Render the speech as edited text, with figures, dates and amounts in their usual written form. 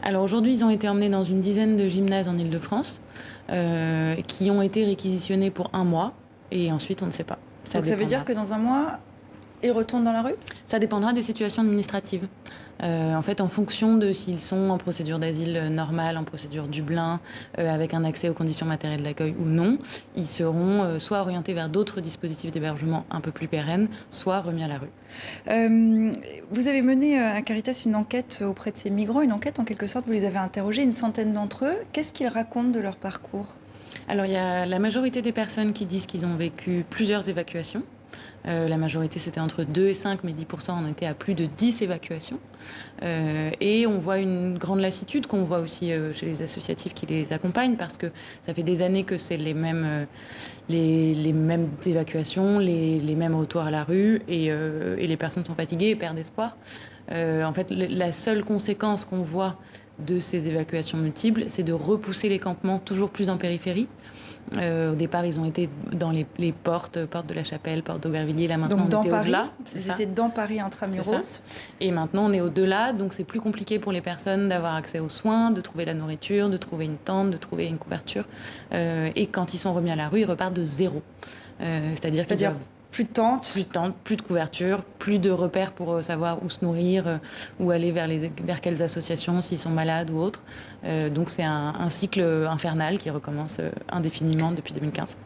Alors aujourd'hui, ils ont été emmenés dans une dizaine de gymnases en Île-de-France qui ont été réquisitionnés pour 1 mois et ensuite on ne sait pas. Donc ça veut dire que dans 1 mois, ils retournent dans la rue? Ça dépendra des situations administratives. En fait, en fonction de s'ils sont en procédure d'asile normale, en procédure Dublin, avec un accès aux conditions matérielles d'accueil ou non, ils seront soit orientés vers d'autres dispositifs d'hébergement un peu plus pérennes, soit remis à la rue. Vous avez mené à Caritas une enquête auprès de ces migrants, une enquête en quelque sorte, vous les avez interrogés, une centaine d'entre eux. Qu'est-ce qu'ils racontent de leur parcours? Alors il y a la majorité des personnes qui disent qu'ils ont vécu plusieurs évacuations. La majorité c'était entre 2 et 5, mais 10% en étaient à plus de 10 évacuations. Et on voit une grande lassitude qu'on voit aussi chez les associatifs qui les accompagnent, parce que ça fait des années que c'est les mêmes évacuations, les mêmes retours à la rue, et les personnes sont fatiguées et perdent espoir. En fait, la seule conséquence qu'on voit de ces évacuations multiples, c'est de repousser les campements toujours plus en périphérie. Au départ, ils ont été dans les portes de la Chapelle, porte d'Aubervilliers. Là, maintenant, donc, on était au-delà. Ils étaient dans Paris intramuros. Et maintenant, on est au-delà. Donc, c'est plus compliqué pour les personnes d'avoir accès aux soins, de trouver la nourriture, de trouver une tente, de trouver une couverture. Et quand ils sont remis à la rue, ils repartent de zéro. C'est-à-dire plus de tente, plus de couverture, plus de repères pour savoir où se nourrir, où aller vers quelles associations, s'ils sont malades ou autres. Donc c'est un cycle infernal qui recommence indéfiniment depuis 2015.